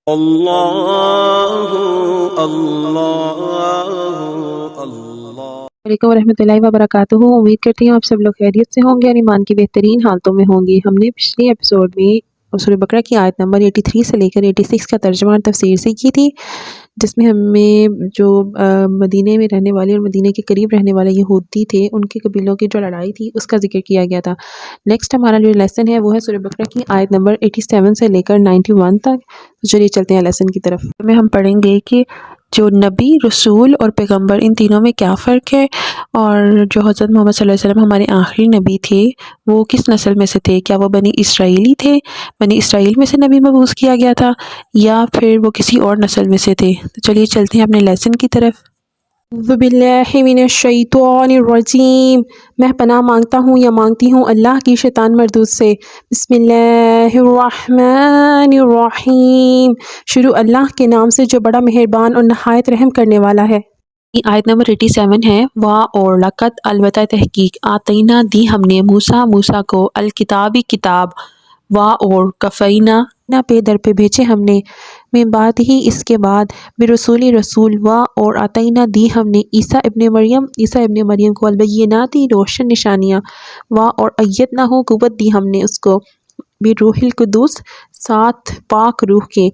اللہ اللہ اللہ۔ وعلیکم ورحمۃ اللہ وبرکاتہ۔ امید کرتی ہوں آپ سب لوگ خیریت سے ہوں گے اور ایمان کی بہترین حالتوں میں ہوں گے۔ ہم نے پچھلے ایپیسوڈ میں سورہ بقرہ کی آیت نمبر 83 سے لے کر 86 کا ترجمہ اور تفسیر سیکھی تھی، جس میں ہمیں جو مدینے میں رہنے والے اور مدینے کے قریب رہنے والے یہودی تھے، ان کے قبیلوں کی جو لڑائی تھی اس کا ذکر کیا گیا تھا۔ نیکسٹ ہمارا جو لیسن ہے وہ ہے سورہ بقرہ کی آیت نمبر 87 سے لے کر 91 تک۔ تو چلیے چلتے ہیں لیسن کی طرف۔ میں ہم پڑھیں گے کہ جو نبی، رسول اور پیغمبر، ان تینوں میں کیا فرق ہے، اور جو حضرت محمد صلی اللہ علیہ وسلم ہمارے آخری نبی تھے وہ کس نسل میں سے تھے؟ کیا وہ بنی اسرائیلی تھے، بنی اسرائیل میں سے نبی مبعوث کیا گیا تھا، یا پھر وہ کسی اور نسل میں سے تھے؟ تو چلیے چلتے ہیں اپنے لیسن کی طرف۔ اعوذ باللہ من الشیطان الرجیم، میں پناہ مانگتا ہوں یا مانگتی ہوں اللہ کی شیطان مردود سے۔ بسم اللہ الرحمن الرحیم، شروع اللہ کے نام سے جو بڑا مہربان اور نہایت رحم کرنے والا ہے۔ یہ آیت نمبر 87 ہے۔ وا اور لقد، البتہ تحقیق، آتینا دی ہم نے، موسیٰ کو، الکتابی کتاب، وا اور کفینا نہ پہ در پہ بھیجے ہم نے، میں بعد ہی اس کے بعد، برسولی رسول، وا اور آتینا دی ہم نے عیسیٰ ابن مریم کو البیناتی روشن نشانیاں، وا اور ایدنا ہو قوت دی ہم نے اس کو، بروح القدس ساتھ پاک روح کے،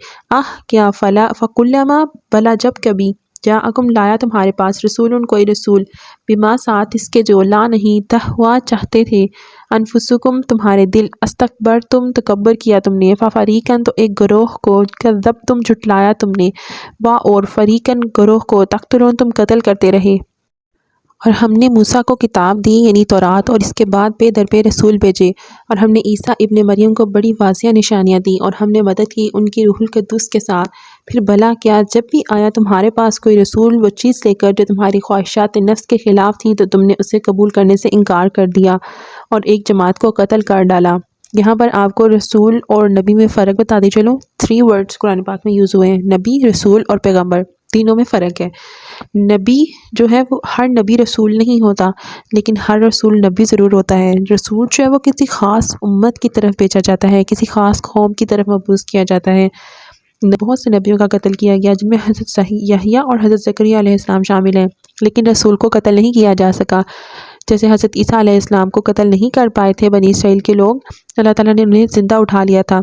کیا فکلما بلا جب کبھی، جاءکم لایا تمہارے پاس، رسول کوئی رسول، بما ساتھ اس کے جو، لا نہیں، تہوا چاہتے تھے، انفسکم تمہارے دل، استکبرتم تکبر کیا تم نے، ففریقاً تو ایک گروہ کو، کذبتم جھٹلایا تم نے، وا اور فریقاً گروہ کو، تقتلون تم قتل کرتے رہے۔ اور ہم نے موسیٰ کو کتاب دی یعنی تورات، اور اس کے بعد پہ در پہ رسول بھیجے، اور ہم نے عیسیٰ ابن مریم کو بڑی واضح نشانیاں دیں، اور ہم نے مدد کی ان کی روح القدس کے ساتھ۔ پھر بھلا کیا جب بھی آیا تمہارے پاس کوئی رسول وہ چیز لے کر جو تمہاری خواہشات نفس کے خلاف تھی، تو تم نے اسے قبول کرنے سے انکار کر دیا اور ایک جماعت کو قتل کر ڈالا۔ یہاں پر آپ کو رسول اور نبی میں فرق بتا دی چلوں۔ 3 ورڈز قرآن پاک میں یوز ہوئے ہیں، نبی، رسول اور پیغمبر، تینوں میں فرق ہے۔ نبی جو ہے وہ ہر نبی رسول نہیں ہوتا، لیکن ہر رسول نبی ضرور ہوتا ہے۔ رسول جو ہے وہ کسی خاص امت کی طرف بھیجا جاتا ہے، کسی خاص قوم کی طرف مبعوث کیا جاتا ہے۔ بہت سے نبیوں کا قتل کیا گیا، جن میں حضرت یحییٰ اور حضرت زکریا علیہ السلام شامل ہیں، لیکن رسول کو قتل نہیں کیا جا سکا۔ جیسے حضرت عیسیٰ علیہ السلام کو قتل نہیں کر پائے تھے بنی اسرائیل کے لوگ، اللہ تعالیٰ نے انہیں زندہ اٹھا لیا تھا۔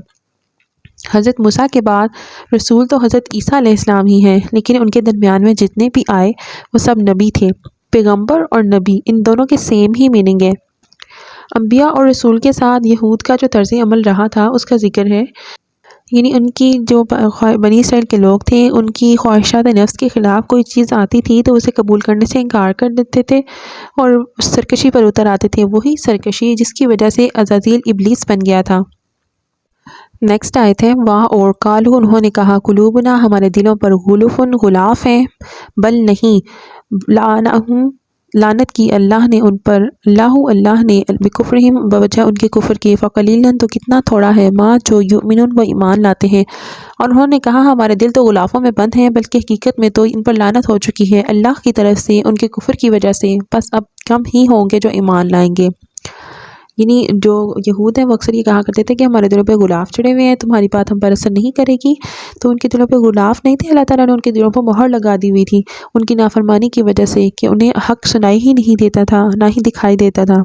حضرت موسیٰ کے بعد رسول تو حضرت عیسیٰ علیہ السلام ہی ہیں، لیکن ان کے درمیان میں جتنے بھی آئے وہ سب نبی تھے۔ پیغمبر اور نبی ان دونوں کے سیم ہی میننگ ہے۔ انبیاء اور رسول کے ساتھ یہود کا جو طرز عمل رہا تھا اس کا ذکر ہے، یعنی ان کی جو بنی اسرائیل کے لوگ تھے، ان کی خواہشات نفس کے خلاف کوئی چیز آتی تھی تو اسے قبول کرنے سے انکار کر دیتے تھے اور سرکشی پر اتر آتے تھے، وہی سرکشی جس کی وجہ سے عزازیل ابلیس بن گیا تھا۔ نیکسٹ آیت ہے، وا اور قالو انہوں نے کہا، قلوبنا ہمارے دلوں پر، غلفن غلاف ہیں، بل نہیں، لعنت کی اللہ نے ان پر، اللہ نے بکفرہم بوجہ ان کے کفر کی، فقلیلاً تو کتنا تھوڑا ہے، ما جو یؤمنون وہ ایمان لاتے ہیں۔ اور انہوں نے کہا ہمارے دل تو غلافوں میں بند ہیں، بلکہ حقیقت میں تو ان پر لعنت ہو چکی ہے اللہ کی طرف سے ان کے کفر کی وجہ سے، بس اب کم ہی ہوں گے جو ایمان لائیں گے۔ یعنی جو یہود ہیں وہ اکثر یہ کہا کرتے تھے کہ ہمارے دلوں پہ غلاف چڑھے ہوئے ہیں، تمہاری بات ہم پر اثر نہیں کرے گی، تو ان کے دلوں پہ غلاف نہیں تھے، اللہ تعالیٰ نے ان کے دلوں پہ مہر لگا دی ہوئی تھی ان کی نافرمانی کی وجہ سے، کہ انہیں حق سنائی ہی نہیں دیتا تھا، نہ ہی دکھائی دیتا تھا۔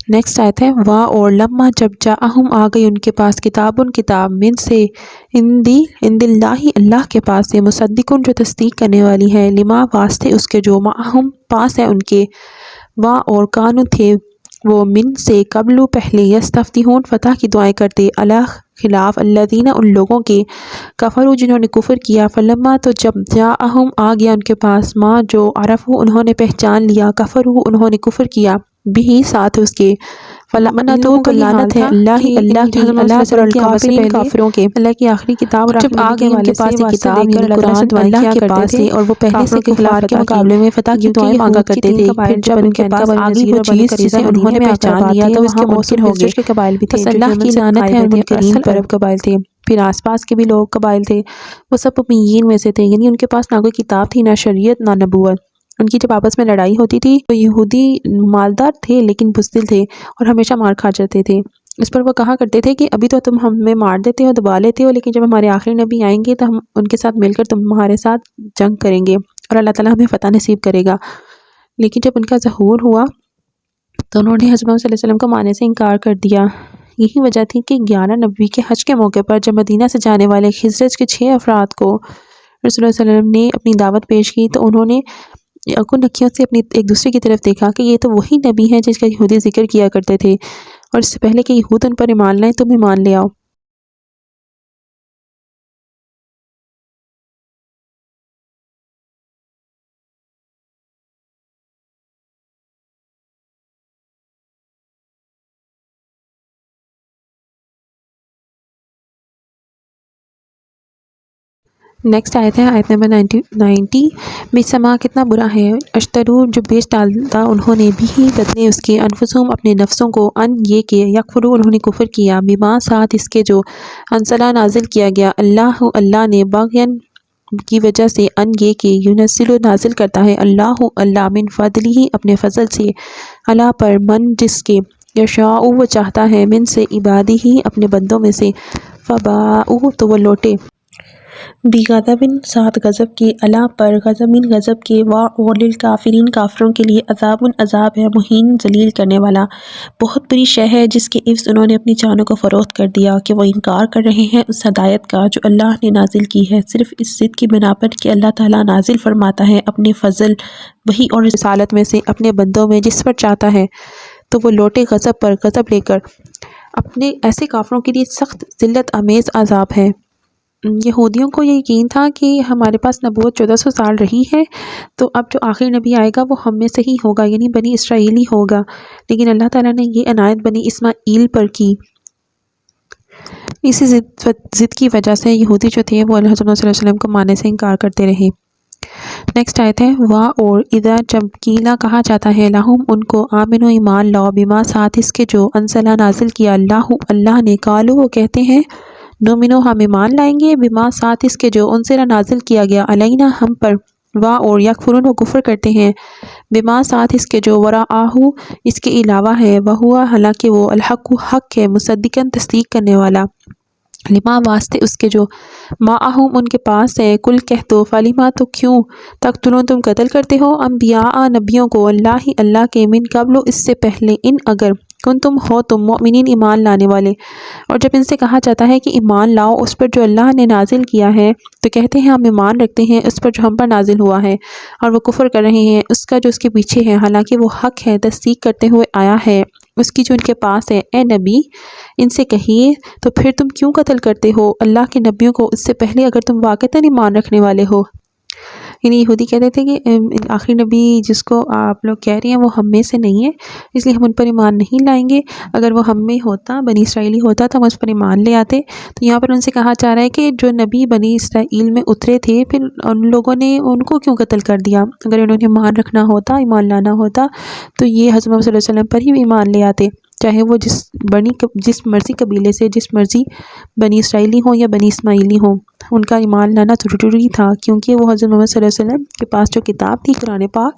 نیکسٹ آیت ہے، وا اور لما جب جاءہم آ گئی ان کے پاس، کتاب من سے، عند اللہ اللہ کے پاس سے، مصدقن جو تصدیق کرنے والی ہے، لما واسطے اس کے جو، معہم پاس ہے ان کے، وا اور کانو تھے وہ، من سے قبل پہلے، یستفتحون فتح کی دعائیں کرتے، الہ خلاف، الذین ان لوگوں کے، کفروا جنہوں نے کفر کیا، فلما تو جب جاءہم آ گیا ان کے پاس، ما جو عرفوا انہوں نے پہچان لیا، کفروا انہوں نے کفر کیا، بھی ساتھ اس کے، فلعنتہ تو لعنت ہے اللہ کی، اللہ پر الکافرین کافروں کے، اللہ کی آخری کتاب، اور جب آ گئی ان کے پاس یہ کتاب یعنی قرآن، اللہ کے پاس سے، اور وہ پہلے سے کفار کے مقابلے میں فتح کی دعائیں مانگا کرتے تھے، پھر جب ان کے پاس آ گئی وہ چیز جسے انہوں نے پہچان لیا تو اس کے منکر ہو گئے، کے قبائل بھی تھے، اللہ کی لعنت ہے منکرین پر، قبائل تھے، پھر آس پاس کے بھی لوگ قبائل تھے، وہ سب امیین میں سے تھے، یعنی ان کے پاس نہ کوئی کتاب تھی، نہ شریعت، نہ نبوت۔ ان کی جب آپس میں لڑائی ہوتی تھی تو یہودی مالدار تھے لیکن بزدل تھے اور ہمیشہ مار کھا جاتے تھے، اس پر وہ کہا کرتے تھے کہ ابھی تو تم ہمیں مار دیتے ہو، دبا لیتے ہو، لیکن جب ہمارے آخری نبی آئیں گے تو ہم ان کے ساتھ مل کر تمہارے ساتھ جنگ کریں گے اور اللہ تعالیٰ ہمیں فتح نصیب کرے گا۔ لیکن جب ان کا ظہور ہوا تو انہوں نے حضرت محمد صلی اللہ علیہ وسلم کو ماننے سے انکار کر دیا۔ یہی وجہ تھی کہ 11 نبوی کے حج کے موقع پر جب مدینہ سے جانے والے خزرج کے 6 افراد کو رسول اللہ صلی اللہ علیہ وسلم نے اپنی دعوت پیش کی تو انہوں نے کن اکھیوں سے اپنی ایک دوسرے کی طرف دیکھا کہ یہ تو وہی نبی ہے جس کا یہودی ذکر کیا کرتے تھے، اور اس سے پہلے کہ یہود ان پر ایمان لائیں تم ایمان لے آؤ۔ نیکسٹ آیت ہے آیت نمبر 90۔ بے سما کتنا برا ہے، اشترو جو بیچ ڈالتا انہوں نے بھی بدلے اس کے، انفسہم اپنے نفسوں کو، ان یہ کہ یکفرو انہوں نے کفر کیا، بما ساتھ اس کے جو انزلہ نازل کیا گیا اللہ نے، باغین کی وجہ سے، ان یہ کہ ینزل نازل کرتا ہے اللہ من فضلہ اپنے فضل سے، اللہ پر من جس کے، یشاء وہ چاہتا ہے، من سے عبادہ اپنے بندوں میں سے، فباؤ تو وہ لوٹے، بغضب ساتھ غضب کے، اللہ پر غضب غضب کے، وللکافرین کافروں کے لیے عذاب ہے مہین ذلیل کرنے والا، بہت بری شے ہے جس کے عوض انہوں نے اپنی جانوں کو فروخت کر دیا کہ وہ انکار کر رہے ہیں اس ہدایت کا جو اللہ نے نازل کی ہے، صرف اس ضد کی بنا پر کہ اللہ تعالیٰ نازل فرماتا ہے اپنے فضل وحی اور رسالت میں سے اپنے بندوں میں جس پر چاہتا ہے، تو وہ لوٹے غضب پر غضب لے کر۔ اپنے ایسے کافروں کے لیے سخت ذلت آمیز عذاب ہے۔ یہودیوں کو یہ یقین تھا کہ ہمارے پاس نبوت 1400 سال رہی ہے، تو اب جو آخری نبی آئے گا وہ ہم میں سے ہی ہوگا، یعنی بنی اسرائیلی ہوگا، لیکن اللہ تعالیٰ نے یہ عنایت بنی اسماعیل پر کی۔ اسی ضد کی وجہ سے یہودی جو تھے وہ حضرت صلی اللہ علیہ وسلم کو ماننے سے انکار کرتے رہے۔ نیکسٹ آیت ہے اور اذا جب قیلا کہا جاتا ہے لہم ان کو، آمنو ایمان لاؤ، بما ساتھ اس کے جو انزلہ نازل کیا اللہ نے، قالو وہ کہتے ہیں، نومنو ہم ایمان لائیں گے، بما ساتھ اس کے جو انزلہ نازل کیا گیا علینا ہم پر، اور یکفرون وہ کفر کرتے ہیں، بما ساتھ اس کے جو وراءہ اس کے علاوہ ہے، وہوا حالانکہ وہ الحق حق ہے، مصدقاً تصدیق کرنے والا، لما واسطے اس کے جو معہم ان کے پاس ہے، کل کہہ دو فلیما تو کیوں، تقتلون تم قتل کرتے ہو، انبیاء نبیوں کو، اللہ کے، من قبل اس سے پہلے، ان اگر کن تم ہو تم مؤمنین ایمان لانے والے۔ اور جب ان سے کہا جاتا ہے کہ ایمان لاؤ اس پر جو اللہ نے نازل کیا ہے، تو کہتے ہیں ہم ایمان رکھتے ہیں اس پر جو ہم پر نازل ہوا ہے، اور وہ کفر کر رہے ہیں اس کا جو اس کے پیچھے ہے، حالانکہ وہ حق ہے، تصدیق کرتے ہوئے آیا ہے اس کی جو ان کے پاس ہے۔ اے نبی ان سے کہیے تو پھر تم کیوں قتل کرتے ہو اللہ کے نبیوں کو اس سے پہلے اگر تم واقعتاً ایمان رکھنے والے ہو۔ یعنی یہودی کہتے تھے کہ آخری نبی جس کو آپ لوگ کہہ رہی ہیں وہ ہم میں سے نہیں ہے، اس لیے ہم ان پر ایمان نہیں لائیں گے، اگر وہ ہم میں ہوتا، بنی اسرائیلی ہوتا تو ہم اس پر ایمان لے آتے۔ تو یہاں پر ان سے کہا جا رہا ہے کہ جو نبی بنی اسرائیل میں اترے تھے، پھر ان لوگوں نے ان کو کیوں قتل کر دیا، اگر انہوں نے ایمان رکھنا ہوتا، ایمان لانا ہوتا تو یہ حضرت محمد صلی اللہ علیہ وسلم پر ہی ایمان لے آتے، چاہے وہ جس مرضی قبیلے سے، جس مرضی بنی اسرائیلی ہوں یا بنی اسماعیلی ہوں، ان کا ایمان لانا ضروری تھا، کیونکہ وہ حضرت محمد صلی اللہ علیہ وسلم کے پاس جو کتاب تھی قرآن پاک،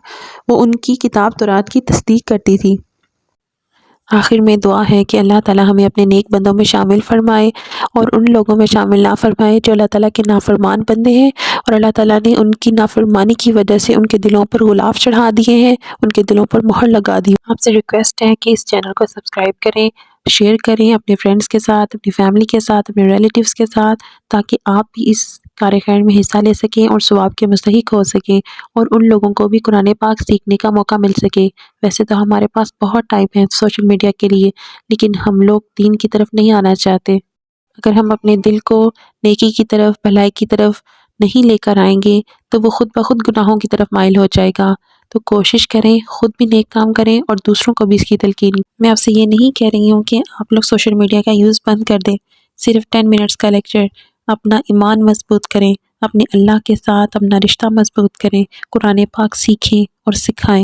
وہ ان کی کتاب تورات کی تصدیق کرتی تھی۔ آخر میں دعا ہے کہ اللہ تعالیٰ ہمیں اپنے نیک بندوں میں شامل فرمائے اور ان لوگوں میں شامل نہ فرمائے جو اللہ تعالیٰ کے نافرمان بندے ہیں، اور اللہ تعالیٰ نے ان کی نافرمانی کی وجہ سے ان کے دلوں پر غلاف چڑھا دیے ہیں، ان کے دلوں پر مہر لگا دی۔ آپ سے ریکویسٹ ہے کہ اس چینل کو سبسکرائب کریں، شیئر کریں اپنے فرینڈز کے ساتھ، اپنی فیملی کے ساتھ، اپنے ریلیٹیوز کے ساتھ، تاکہ آپ بھی اس کار خیر میں حصہ لے سکیں اور ثواب کے مستحق ہو سکیں، اور ان لوگوں کو بھی قرآن پاک سیکھنے کا موقع مل سکے۔ ویسے تو ہمارے پاس بہت ٹائم ہے سوشل میڈیا کے لیے، لیکن ہم لوگ دین کی طرف نہیں آنا چاہتے۔ اگر ہم اپنے دل کو نیکی کی طرف، بھلائی کی طرف نہیں لے کر آئیں گے تو وہ خود بخود گناہوں کی طرف مائل ہو جائے گا۔ تو کوشش کریں خود بھی نیک کام کریں اور دوسروں کو بھی اس کی تلقین۔ میں آپ سے یہ نہیں کہہ رہی ہوں کہ آپ لوگ سوشل میڈیا کا یوز بند کر دیں، صرف 10 منٹس کا لیکچر، اپنا ایمان مضبوط کریں، اپنے اللہ کے ساتھ اپنا رشتہ مضبوط کریں، قرآن پاک سیکھیں اور سکھائیں۔